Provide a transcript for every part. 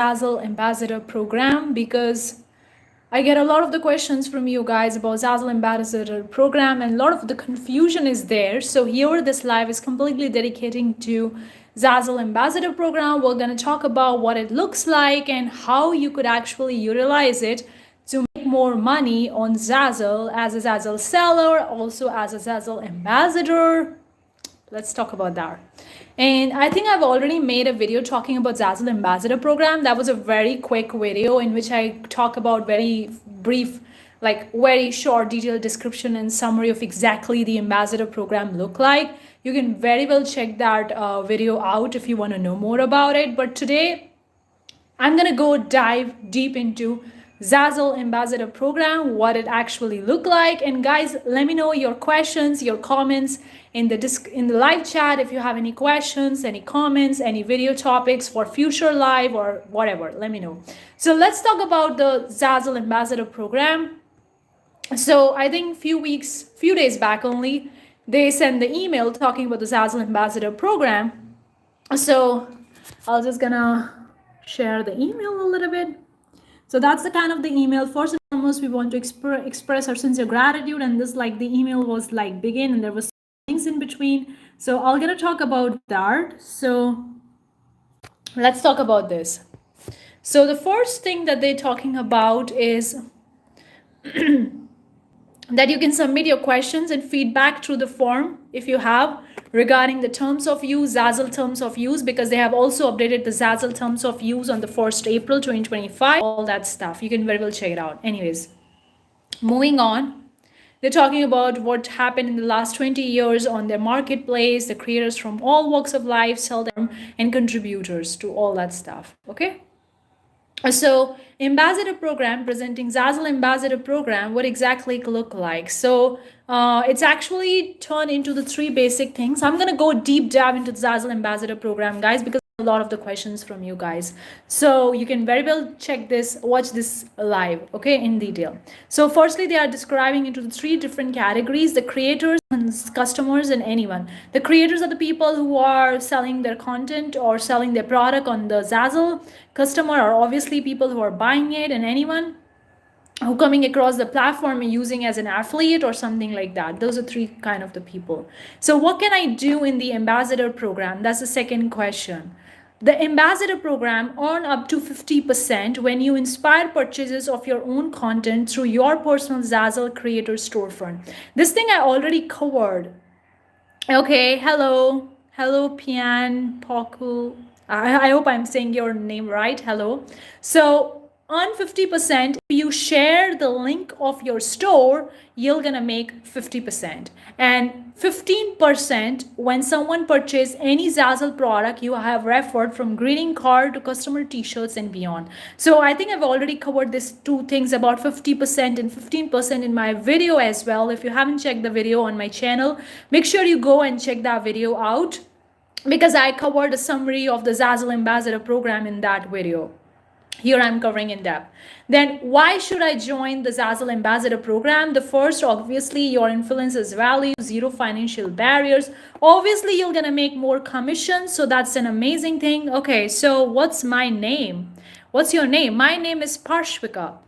Zazzle Ambassador program, because I get a lot of the questions from you guys about Zazzle Ambassador program, and a lot of the confusion is there. So here this live is completely dedicating to Zazzle Ambassador program. We're going to talk about what it looks like and how you could actually utilize it to make more money on Zazzle as a Zazzle seller, also as a Zazzle ambassador. Let's talk about that. And I think I've already made a video talking about Zazzle Ambassador program. That was a very quick video in which I talk about very brief, like very short detailed description and summary of exactly the ambassador program look like. You can very well check that video out if you want to know more about it. But today I'm going to go dive deep into Zazzle Ambassador program, what it actually look like. And guys, let me know your questions, your comments in the live chat. If you have any questions, any comments, any video topics for future live or whatever, let me know. So let's talk about the Zazzle Ambassador program. So I think few days back only, they sent the email talking about the Zazzle Ambassador program. So I'll just gonna share the email a little bit. So that's the kind of the email. First and foremost, we want to express our sincere gratitude, and this like the email was like begin and there was things in between. So I'm gonna talk about that. So let's talk about this. So the first thing that they're talking about is that you can submit your questions and feedback through the form if you have regarding the terms of use, Zazzle terms of use, because they have also updated the Zazzle terms of use on the 1st April 2025, all that stuff. You can very well check it out. Anyways, moving on, they're talking about what happened in the last 20 years on their marketplace, the creators from all walks of life, sell them, and contributors to all that stuff. Okay. So ambassador program, presenting Zazzle Ambassador program, what exactly it look like. So it's actually turned into the 3 basic things. I'm going to go deep dive into the Zazzle Ambassador program, guys, because a lot of the questions from you guys. So you can very well check this, watch this live, okay, in detail. So firstly, they are describing into the 3 different categories: the creators, customers, and anyone. The creators are the people who are selling their content or selling their product on the Zazzle. Customer are obviously people who are buying it, and anyone who coming across the platform and using as an affiliate or something like that. Those are 3 kind of the people. So what can I do in the ambassador program? That's the second question. The ambassador program earn up to 50% when you inspire purchases of your own content through your personal Zazzle creator storefront. This thing I already covered. Okay, hello Pian Poku. I hope I'm saying your name right. Hello. So on 50%, if you share the link of your store, you're gonna make 50%. And 15% when someone purchases any Zazzle product you have referred, from greeting card to customer t-shirts and beyond. So I think I've already covered these 2 things about 50% and 15% in my video as well. If you haven't checked the video on my channel, make sure you go and check that video out, because I covered a summary of the Zazzle Ambassador program in that video. Here I'm covering in depth. Then why should I join the Zazzle Ambassador program? The first, obviously, your influence is value, 0 financial barriers. Obviously, you're gonna make more commissions, so that's an amazing thing. Okay, so what's my name? What's your name? My name is Parshvika.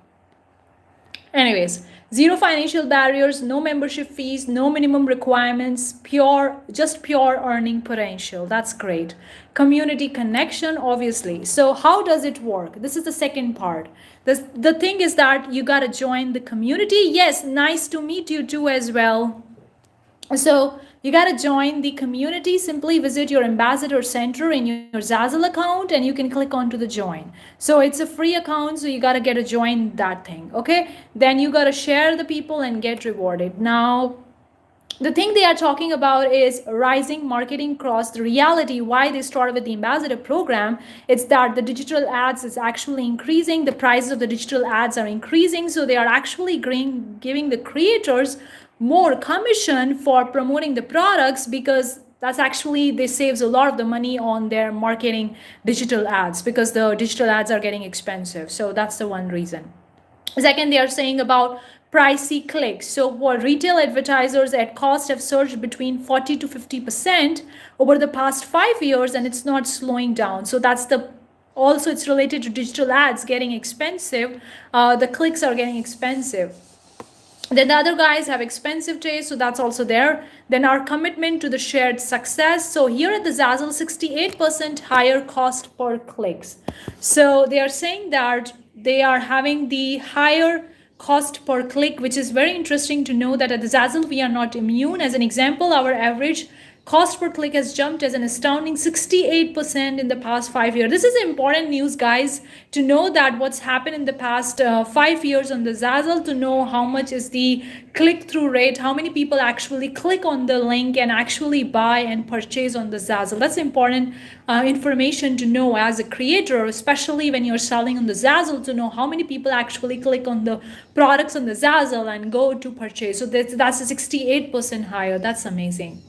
Anyways, 0 financial barriers, no membership fees, no minimum requirements, just pure earning potential. That's great. Community connection, obviously. So how does it work? This is the second part. The thing is that you got to join the community. Yes, nice to meet you too as well. So you got to join the community. Simply visit your ambassador center in your Zazzle account and you can click on to the join. So it's a free account, so you got to get to join that thing. Okay, then you got to share the people and get rewarded. Now the thing they are talking about is rising marketing costs. The reality why they started with the ambassador program, it's that the digital ads is actually increasing. The prices of the digital ads are increasing, so they are actually giving the creators more commission for promoting the products, because that's actually, they saves a lot of the money on their marketing digital ads, because the digital ads are getting expensive. So that's the one reason. Second, they are saying about pricey clicks. So what retail advertisers at cost have surged between 40 to 50% over the past 5 years, and it's not slowing down. So that's the Also, it's related to digital ads getting expensive. The clicks are getting expensive. Then the other guys have expensive taste, so that's also there. Then our commitment to the shared success. So here at the Zazzle, 68% higher cost per clicks. So they are saying that they are having the higher cost per click, which is very interesting to know that at the Zazzle we are not immune. As an example, our average cost per click has jumped as an astounding 68% in the past 5 years. This is important news, guys, to know that what's happened in the past 5 years on the Zazzle, to know how much is the click-through rate, how many people actually click on the link and actually buy and purchase on the Zazzle. That's important information to know as a creator, especially when you're selling on the Zazzle, to know how many people actually click on the products on the Zazzle and go to purchase. So that's a 68% higher. That's amazing.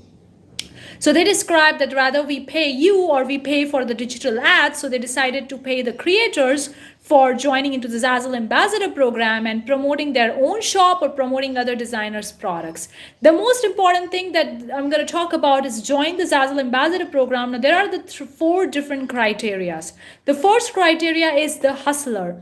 So they described that rather we pay you or we pay for the digital ads. So they decided to pay the creators for joining into the Zazzle Ambassador program and promoting their own shop or promoting other designers' products. The most important thing that I'm going to talk about is join the Zazzle Ambassador program. Now there are the 4 different criteria. The first criteria is the hustler.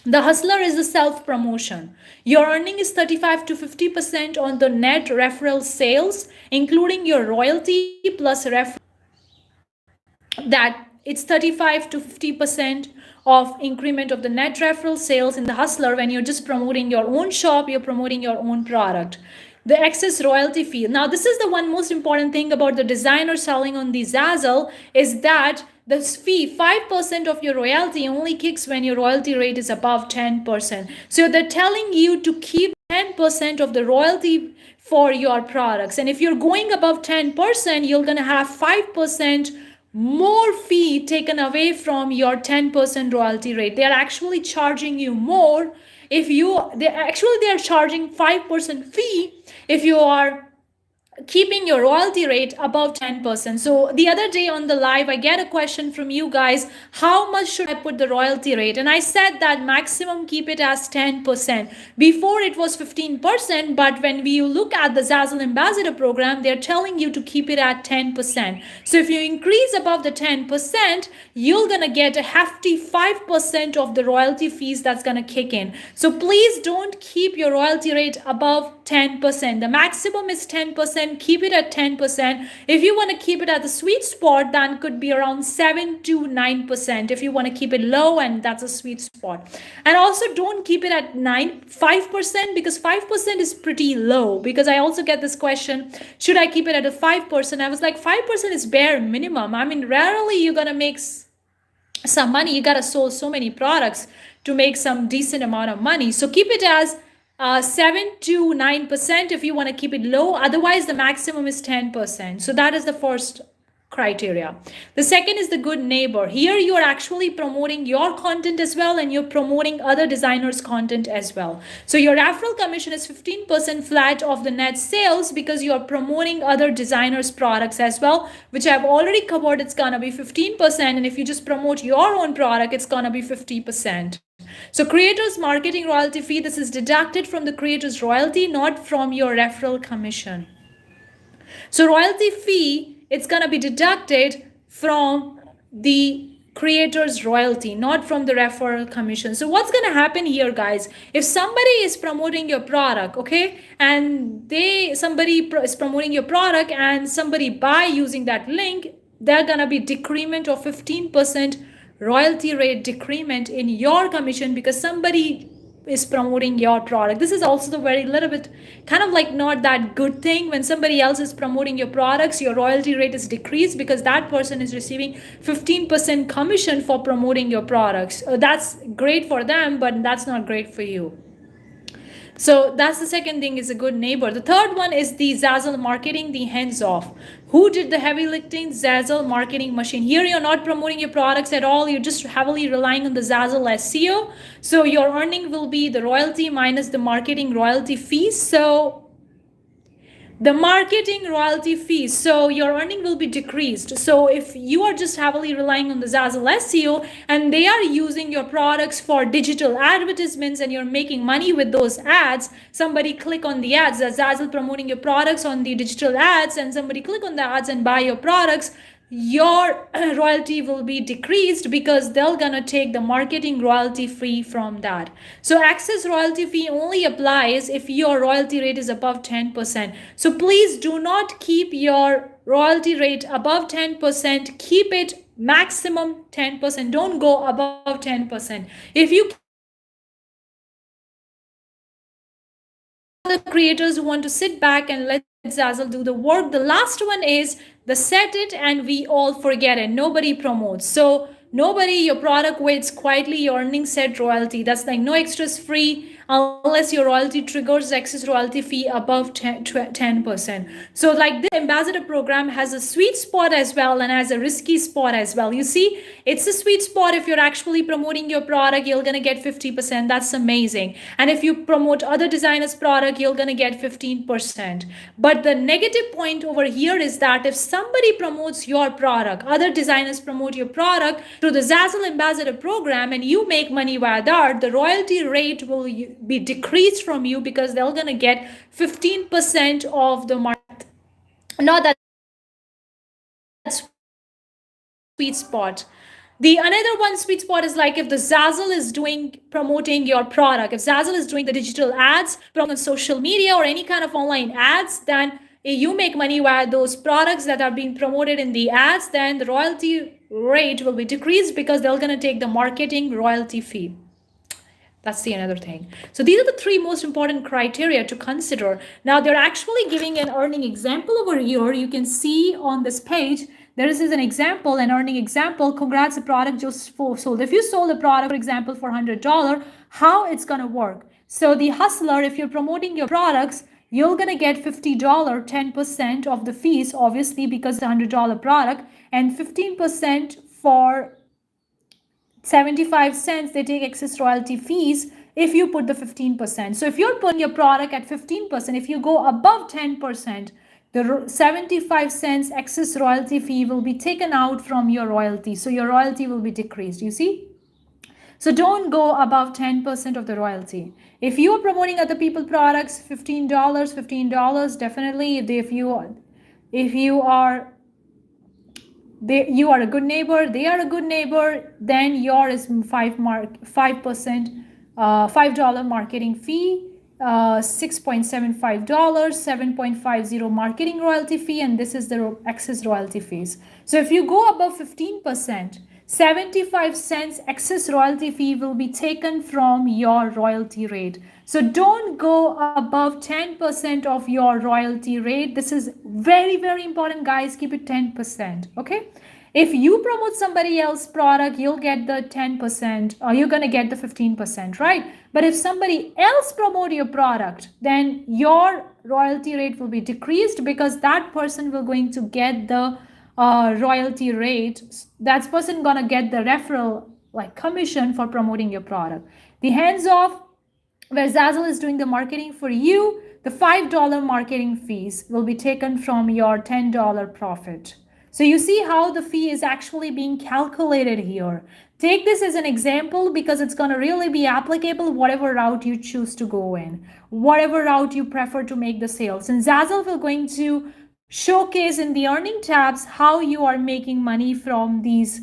The hustler is the self-promotion. Your earning is 35 to 50% on the net referral sales, including your royalty plus referral. That it's 35 to 50% of increment of the net referral sales in the hustler when you're just promoting your own shop, you're promoting your own product. The excess royalty fee. Now, this is the one most important thing about the designer selling on the Zazzle is that the fee, 5% of your royalty only kicks when your royalty rate is above 10%. So they're telling you to keep 10% of the royalty for your products. And if you're going above 10%, you're going to have 5% more fee taken away from your 10% royalty rate. They are actually charging you more if they are charging 5% fee if you are keeping your royalty rate above 10%. So the other day on the live, I get a question from you guys, how much should I put the royalty rate? And I said that maximum keep it as 10%. Before it was 15%, but when we look at the Zazzle Ambassador program, they're telling you to keep it at 10%. So if you increase above the 10%, you're gonna get a hefty 5% of the royalty fees that's gonna kick in. So please don't keep your royalty rate above 10%. The maximum is 10%. Keep it at 10%. If you want to keep it at the sweet spot, then could be around 7 to 9%. If you want to keep it low, and that's a sweet spot. And also don't keep it at 5% because 5% is pretty low. Because I also get this question, should I keep it at a 5%? I was like, 5% is bare minimum. I mean, rarely you're gonna make some money. You gotta sell so many products to make some decent amount of money. So keep it as 7 to 9% if you want to keep it low. Otherwise, the maximum is 10%. So that is the first criteria. The second is the good neighbor. Here you are actually promoting your content as well, and you're promoting other designers' content as well. So your referral commission is 15% flat of the net sales because you are promoting other designers' products as well, which I've already covered. It's gonna be 15%, and if you just promote your own product, it's gonna be 50%. So creators marketing royalty fee, this is deducted from the creator's royalty, not from your referral commission. So royalty fee, it's going to be deducted from the creator's royalty, not from the referral commission. So what's going to happen here, guys? If somebody is promoting your product, okay, and somebody is promoting your product and somebody buy using that link, they're going to be decrement of 15% royalty rate decrement in your commission because somebody is promoting your product. This is also the very little bit kind of like not that good thing. When somebody else is promoting your products, your royalty rate is decreased because that person is receiving 15% commission for promoting your products. That's great for them, but that's not great for you. So that's the second thing, is a good neighbor. The third one is the Zazzle marketing, the hands off. Who did the heavy lifting? Zazzle marketing machine. Here you're not promoting your products at all. You're just heavily relying on the Zazzle SEO. So your earning will be the royalty minus the marketing royalty fees. So the marketing royalty fees, so your earning will be decreased. So if you are just heavily relying on the Zazzle SEO and they are using your products for digital advertisements and you're making money with those ads, somebody click on the ads, Zazzle promoting your products on the digital ads, and somebody click on the ads and buy your products, your royalty will be decreased because they're gonna take the marketing royalty fee from that. So access royalty fee only applies if your royalty rate is above 10%. So please do not keep your royalty rate above 10%. Keep it maximum 10%. Don't go above 10%. If you the creators who want to sit back and let Zazzle do the work. The last one is the set it and we all forget it. Nobody promotes. So nobody, your product waits quietly, your earning set royalty. That's like no extras free unless your royalty triggers excess royalty fee above 10%. So like the ambassador program has a sweet spot as well and has a risky spot as well. You see, it's a sweet spot. If you're actually promoting your product, you're gonna get 50%. That's amazing. And if you promote other designers' product, you're gonna get 15%. But the negative point over here is that if somebody promotes your product, other designers promote your product through the Zazzle Ambassador program and you make money via that, the royalty rate will be decreased from you because they're gonna get 15% of the market. Not that sweet spot. The another one sweet spot is like if the Zazzle is promoting your product, if Zazzle is doing the digital ads on social media or any kind of online ads, then you make money via those products that are being promoted in the ads, then the royalty rate will be decreased because they're going to take the marketing royalty fee. That's the another thing. So these are the three most important criteria to consider. Now they're actually giving an earning example over here. You can see on this page, there is an example, an earning example. Congrats, the product just sold. If you sold a product, for example, for $100, how it's going to work. So the hustler, if you're promoting your products, you're going to get $50, 10% of the fees, obviously, because it's a $100 product, and 15% for 75 cents, they take excess royalty fees if you put the 15%. So if you're putting your product at 15%, if you go above 10%, the 75 cents excess royalty fee will be taken out from your royalty. So your royalty will be decreased, you see? So don't go above 10% of the royalty. If you are promoting other people's products, $15, definitely. If you are a good neighbor, they are a good neighbor, then yours is $5 marketing fee, $6.75, $7.50 marketing royalty fee, and this is the excess royalty fees. So if you go above 15%, 75 cents excess royalty fee will be taken from your royalty rate. So don't go above 10% of your royalty rate. This is very, very important, guys. Keep it 10%. Okay. If you promote somebody else's product, you'll get the 10% or you're going to get the 15%, right? But if somebody else promote your product, then your royalty rate will be decreased because that person will going to get the royalty rate. That person gonna get the referral like commission for promoting your product. The hands off, where Zazzle is doing the marketing for you, the $5 marketing fees will be taken from your $10 profit. So you see how the fee is actually being calculated here. Take this as an example because it's going to really be applicable whatever route you choose to go in, whatever route you prefer to make the sales. And Zazzle will going to showcase in the earning tabs how you are making money from these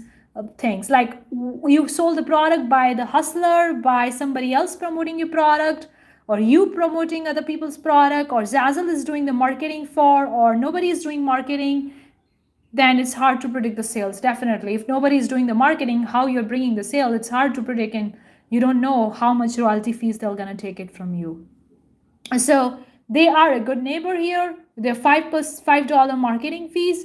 things. Like you sold the product by the hustler, by somebody else promoting your product, or you promoting other people's product, or Zazzle is doing the marketing for, or nobody is doing marketing, then it's hard to predict the sales. Definitely. If nobody is doing the marketing, how you're bringing the sale, it's hard to predict, and you don't know how much royalty fees they're going to take it from you. So they are a good neighbor here. They're $5 marketing fees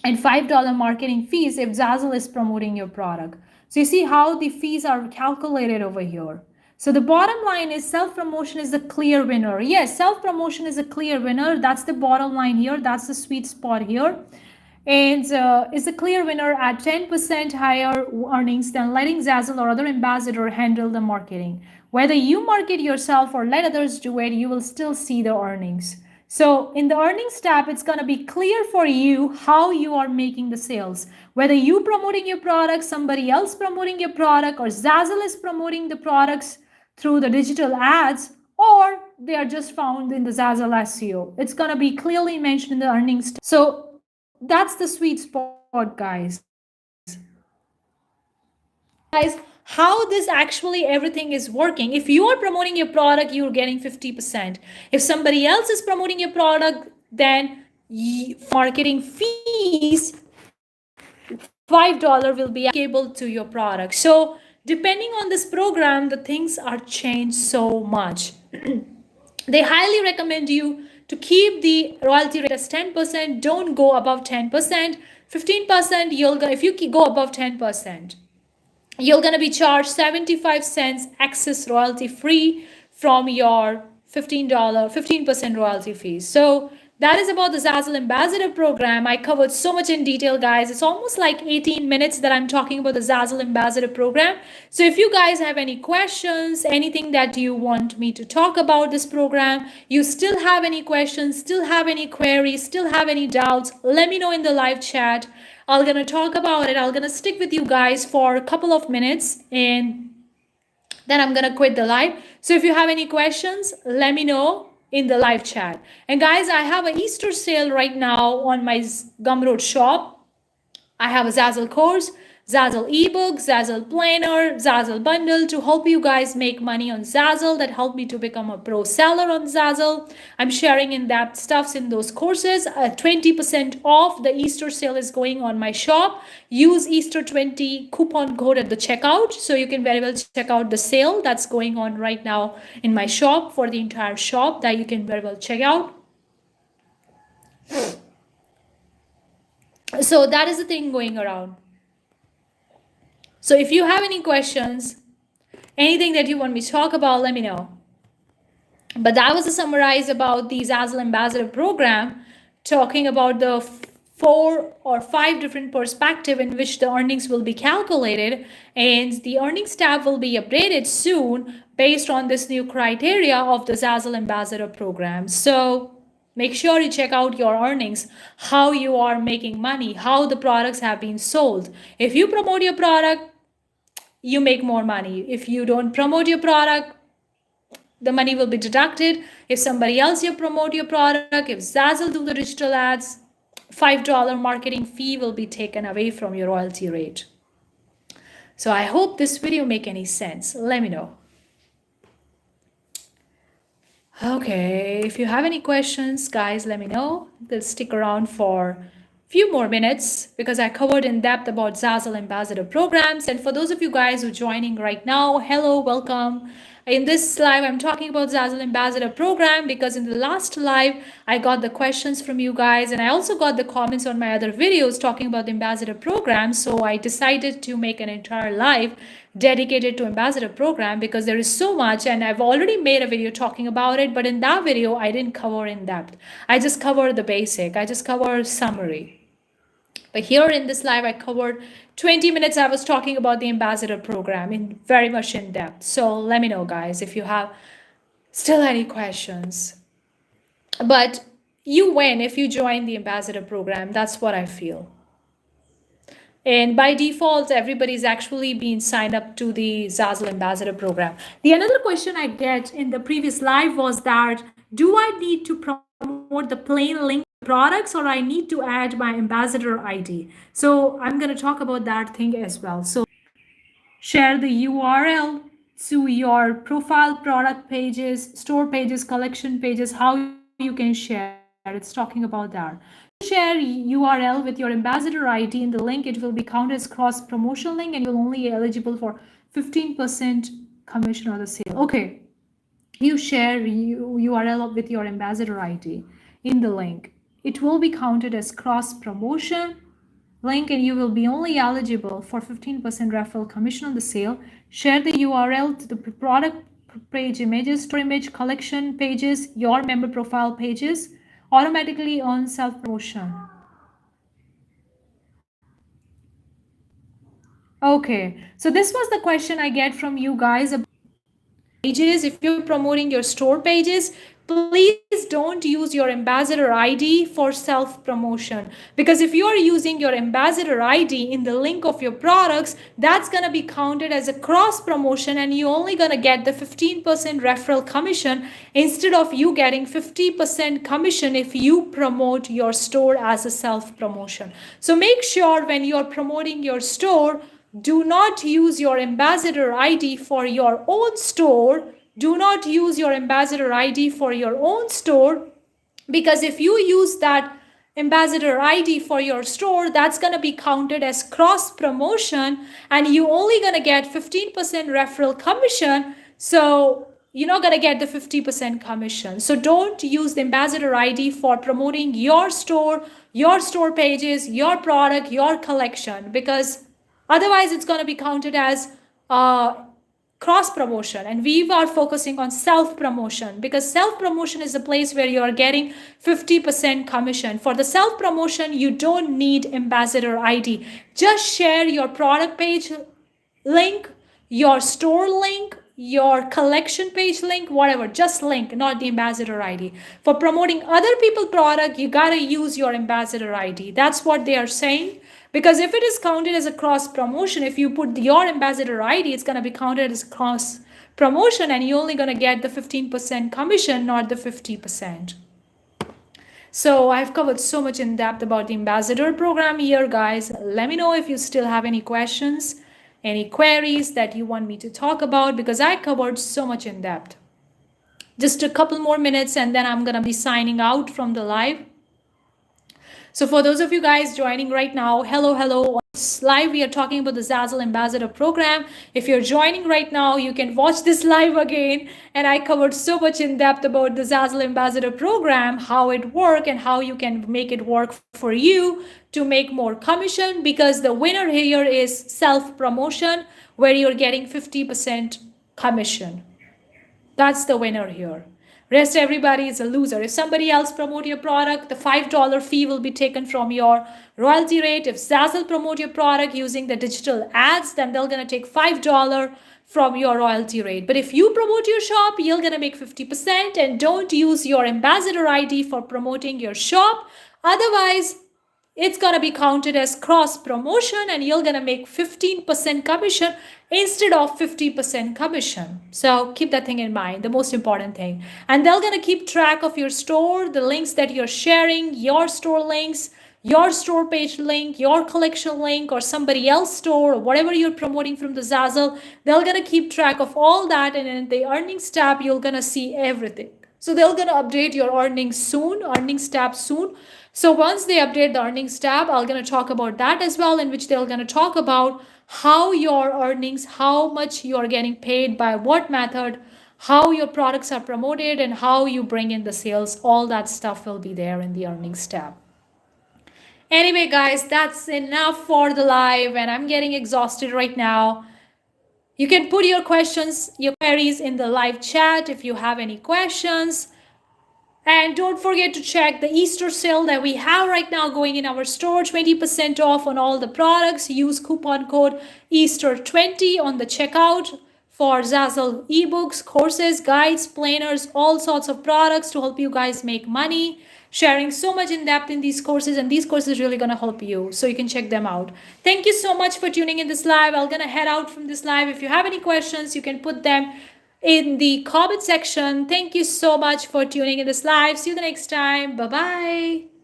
and $5 marketing fees if Zazzle is promoting your product. So you see how the fees are calculated over here. So the bottom line is self-promotion is the clear winner. Yes, self-promotion is a clear winner. That's the bottom line here. That's the sweet spot here. And is a clear winner at 10% higher earnings than letting Zazzle or other ambassador handle the marketing. Whether you market yourself or let others do it, you will still see the earnings. So in the earnings tab, it's going to be clear for you how you are making the sales. Whether you promoting your product, somebody else promoting your product, or Zazzle is promoting the products through the digital ads, or they are just found in the Zazzle SEO. It's going to be clearly mentioned in the earnings tab. So that's the sweet spot. Guys, how this actually everything is working. If you are promoting your product, you're getting 50%. If somebody else is promoting your product, then marketing fees, $5 will be applicable to your product. So depending on this program, the things are changed so much. They highly recommend you to keep the royalty rate as 10%. Don't go above 10%. 15%, if you go above 10%, you're going to be charged 75 cents excess royalty free from your $15 15% royalty fees. So that is about the Zazzle Ambassador program. I covered so much in detail, guys. It's almost like 18 minutes that I'm talking about the Zazzle Ambassador program. So if you guys have any questions, anything that you want me to talk about this program, you still have any questions, still have any queries, still have any doubts, let me know in the live chat. I'm gonna talk about it. I'm gonna stick with you guys for a couple of minutes and then I'm gonna quit the live. So if you have any questions, let me know in the live chat. And guys, I have an Easter sale right now on my Gumroad shop. I have a Zazzle course, Zazzle ebook, Zazzle planner, Zazzle bundle to help you guys make money on Zazzle, that helped me to become a pro seller on Zazzle. I'm sharing in-depth stuffs in those courses. 20% off. The Easter sale is going on my shop. Use Easter 20 coupon code at the checkout, so you can very well check out the sale that's going on right now in my shop for the entire shop, that you can very well check out. So that is the thing going around. So if you have any questions, anything that you want me to talk about, let me know. But that was a summarize about the Zazzle Ambassador program, talking about the 4 or 5 different perspectives in which the earnings will be calculated, and the earnings tab will be updated soon based on this new criteria of the Zazzle Ambassador program. So make sure you check out your earnings, how you are making money, how the products have been sold. If you promote your product, you make more money. If you don't promote your product, the money will be deducted. If somebody else you promote your product, if Zazzle do the digital ads, $5 marketing fee will be taken away from your royalty rate. So I hope this video make any sense. Let me know. Okay, if you have any questions, guys, let me know. They'll stick around for few more minutes because I covered in depth about Zazzle Ambassador programs. And for those of you guys who are joining right now, hello, welcome. In this live, I'm talking about Zazzle Ambassador program because in the last live, I got the questions from you guys, and I also got the comments on my other videos talking about the Ambassador program. So I decided to make an entire live dedicated to Ambassador program because there is so much, and I've already made a video talking about it, but in that video, I didn't cover in depth. I just covered the basic. I just covered summary. But here in this live, I covered 20 minutes. I was talking about the Ambassador program in very much in depth. So let me know, guys, if you have still any questions. But you win if you join the Ambassador program. That's what I feel. And by default, everybody's actually been signed up to the Zazzle Ambassador program. The another question I get in the previous live was that, do I need to promote the plain link products, or I need to add my ambassador ID? So I'm going to talk about that thing as well. So share the URL to your profile, product pages, store pages, collection pages, how you can share. It's talking about that. Share URL with your ambassador ID in the link. It will be counted as cross promotion link, and you're only eligible for 15% commission on the sale. Okay, you share URL with your ambassador ID in the link. It will be counted as cross promotion link, and you will be only eligible for 15% referral commission on the sale. Share the URL to the product page images, store image, collection pages, your member profile pages, automatically on self promotion. Okay, so this was the question I get from you guys about pages. If you're promoting your store pages, please don't use your ambassador ID for self-promotion, because if you are using your ambassador ID in the link of your products, that's going to be counted as a cross promotion, and you're only going to get the 15% referral commission instead of you getting 50% commission if you promote your store as a self-promotion. So make sure when you're promoting your store, do not use your ambassador ID for your own store. Do not use your ambassador ID for your own store, because if you use that ambassador ID for your store, that's going to be counted as cross promotion, and you only going to get 15% referral commission. So you're not going to get the 50% commission. So don't use the ambassador ID for promoting your store pages, your product, your collection, because otherwise it's going to be counted as cross promotion, and we are focusing on self promotion, because self promotion is a place where you are getting 50% commission. For the self promotion, you don't need ambassador ID. Just share your product page link, your store link, your collection page link, whatever, just link, not the ambassador ID. For promoting other people's product, you gotta use your ambassador ID. That's what they are saying. Because if it is counted as a cross promotion, if you put your ambassador ID, it's going to be counted as cross promotion, and you're only going to get the 15% commission, not the 50%. So I've covered so much in depth about the ambassador program here, guys. Let me know if you still have any questions, any queries that you want me to talk about, because I covered so much in depth. Just a couple more minutes and then I'm going to be signing out from the live. So for those of you guys joining right now, hello. On this live, we are talking about the Zazzle Ambassador program. If you're joining right now, you can watch this live again. And I covered so much in depth about the Zazzle Ambassador program, how it works and how you can make it work for you to make more commission, because the winner here is self-promotion, where you're getting 50% commission. That's the winner here. Rest everybody is a loser. If somebody else promote your product, the $5 fee will be taken from your royalty rate. If Zazzle promote your product using the digital ads, then they're going to take $5 from your royalty rate. But if you promote your shop, you're going to make 50%, and don't use your ambassador ID for promoting your shop. Otherwise, it's going to be counted as cross promotion, and you're going to make 15% commission instead of 50% commission. So keep that thing in mind, the most important thing. And they're going to keep track of your store, the links that you're sharing, your store links, your store page link, your collection link, or somebody else's store, or whatever you're promoting from the Zazzle. They're going to keep track of all that, and in the earnings tab, you're going to see everything. So they're going to update your earnings tab soon. So once they update the earnings tab, I'm going to talk about that as well, in which they're going to talk about how your earnings, how much you are getting paid, by what method, how your products are promoted, and how you bring in the sales. All that stuff will be there in the earnings tab. Anyway, guys, that's enough for the live, and I'm getting exhausted right now. You can put your questions, your queries in the live chat if you have any questions. And don't forget to check the Easter sale that we have right now going in our store. 20% off on all the products. Use coupon code Easter20 on the checkout for Zazzle ebooks, courses, guides, planners, all sorts of products to help you guys make money. Sharing so much in depth in these courses, and these courses really going to help you, so you can check them out. Thank you so much for tuning in this live. I'm going to head out from this live. If you have any questions, you can put them in the comment section. Thank you so much for tuning in this live. See you the next time. Bye-bye.